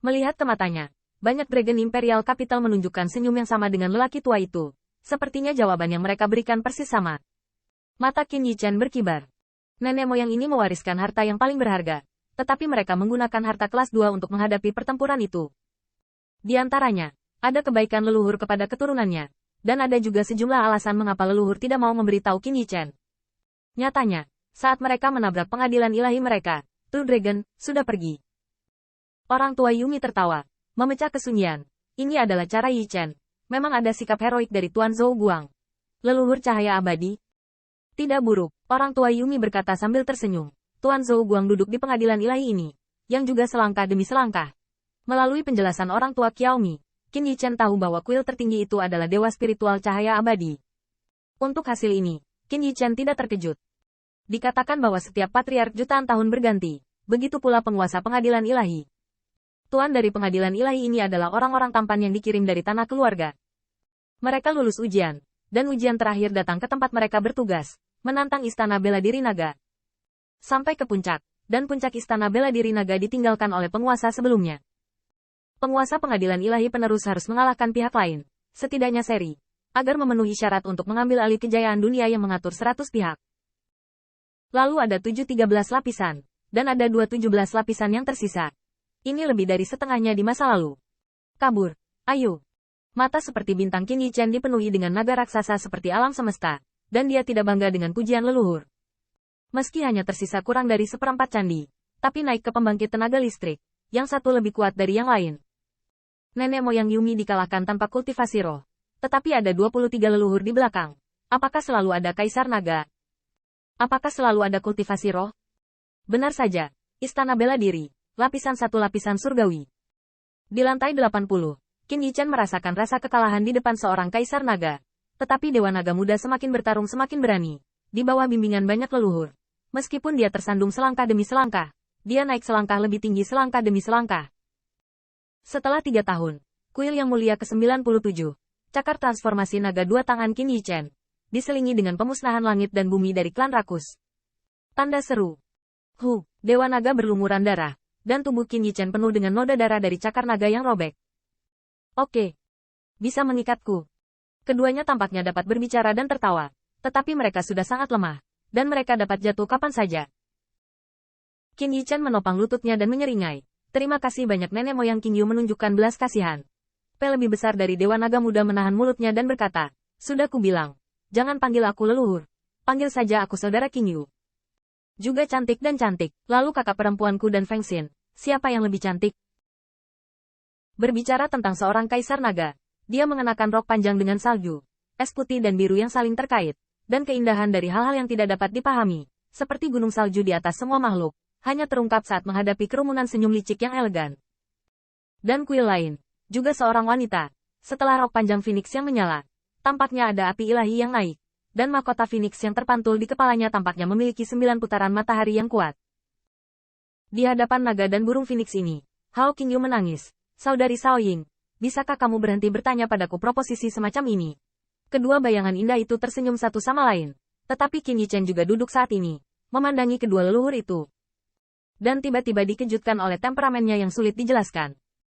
Melihat ke matanya, banyak Dragon Imperial Capital menunjukkan senyum yang sama dengan lelaki tua itu. Sepertinya jawaban yang mereka berikan persis sama. Mata Qin Yichen berkibar. Nenek moyang ini mewariskan harta yang paling berharga, tetapi mereka menggunakan harta kelas 2 untuk menghadapi pertempuran itu. Di antaranya, ada kebaikan leluhur kepada keturunannya, dan ada juga sejumlah alasan mengapa leluhur tidak mau memberitahu Qin Yichen. Nyatanya, saat mereka menabrak pengadilan ilahi mereka, True Dragon sudah pergi. Orang tua Yumi tertawa, memecah kesunyian. Ini adalah cara Yichen. Memang ada sikap heroik dari Tuan Zhou Guang. Leluhur cahaya abadi. Tidak buruk, orang tua Yumi berkata sambil tersenyum. Tuan Zhou Guang duduk di pengadilan ilahi ini, yang juga selangkah demi selangkah. Melalui penjelasan orang tua Qiaomi, Qin Yichen tahu bahwa kuil tertinggi itu adalah dewa spiritual cahaya abadi. Untuk hasil ini, Qin Yichen tidak terkejut. Dikatakan bahwa setiap patriark jutaan tahun berganti, begitu pula penguasa pengadilan ilahi. Tuan dari pengadilan ilahi ini adalah orang-orang tampan yang dikirim dari tanah keluarga. Mereka lulus ujian, dan ujian terakhir datang ke tempat mereka bertugas, menantang istana bela diri naga. Sampai ke puncak, dan puncak istana bela diri naga ditinggalkan oleh penguasa sebelumnya. Penguasa pengadilan ilahi penerus harus mengalahkan pihak lain, setidaknya seri, agar memenuhi syarat untuk mengambil alih kejayaan dunia yang mengatur 100 pihak. Lalu ada 7-13 lapisan, dan ada 2-17 lapisan yang tersisa. Ini lebih dari setengahnya di masa lalu. Kabur, ayo. Mata seperti bintang Qin Yichen dipenuhi dengan naga raksasa seperti alam semesta, dan dia tidak bangga dengan pujian leluhur. Meski hanya tersisa kurang dari seperempat candi, tapi naik ke pembangkit tenaga listrik, yang satu lebih kuat dari yang lain. Nenek moyang Yumi dikalahkan tanpa kultivasi roh, tetapi ada 23 leluhur di belakang. Apakah selalu ada kaisar naga? Apakah selalu ada kultivasi roh? Benar saja, istana bela diri. Lapisan 1 lapisan surgawi. Di lantai 80, Qin Yichen merasakan rasa kekalahan di depan seorang kaisar naga. Tetapi Dewa Naga Muda semakin bertarung semakin berani. Di bawah bimbingan banyak leluhur. Meskipun dia tersandung selangkah demi selangkah, dia naik selangkah lebih tinggi selangkah demi selangkah. Setelah 3 tahun, kuil yang mulia ke-97, cakar transformasi naga 2 tangan Qin Yichen, diselingi dengan pemusnahan langit dan bumi dari klan Rakus. Tanda seru. Dewa Naga berlumuran darah. Dan tubuh Qin Yichen penuh dengan noda darah dari cakar naga yang robek. Oke. Bisa mengikatku. Keduanya tampaknya dapat berbicara dan tertawa. Tetapi mereka sudah sangat lemah. Dan mereka dapat jatuh kapan saja. Qin Yichen menopang lututnya dan menyeringai. Terima kasih banyak nenek moyang Qingyu menunjukkan belas kasihan. P lebih besar dari Dewa Naga Muda menahan mulutnya dan berkata, sudah kubilang. Jangan panggil aku leluhur. Panggil saja aku saudara Qingyu. Juga cantik dan cantik, lalu kakak perempuanku dan Feng Xin, siapa yang lebih cantik? Berbicara tentang seorang kaisar naga, dia mengenakan rok panjang dengan salju, es putih dan biru yang saling terkait, dan keindahan dari hal-hal yang tidak dapat dipahami, seperti gunung salju di atas semua makhluk, hanya terungkap saat menghadapi kerumunan senyum licik yang elegan. Dan kuil lain, juga seorang wanita, setelah rok panjang Phoenix yang menyala, tampaknya ada api ilahi yang naik. Dan mahkota Phoenix yang terpantul di kepalanya tampaknya memiliki 9 putaran matahari yang kuat. Di hadapan naga dan burung Phoenix ini, Hao Qingyu menangis. Saudari Shaoying, bisakah kamu berhenti bertanya padaku proposisi semacam ini? Kedua bayangan indah itu tersenyum satu sama lain. Tetapi Qin Yichen juga duduk saat ini, memandangi kedua leluhur itu. Dan tiba-tiba dikejutkan oleh temperamennya yang sulit dijelaskan.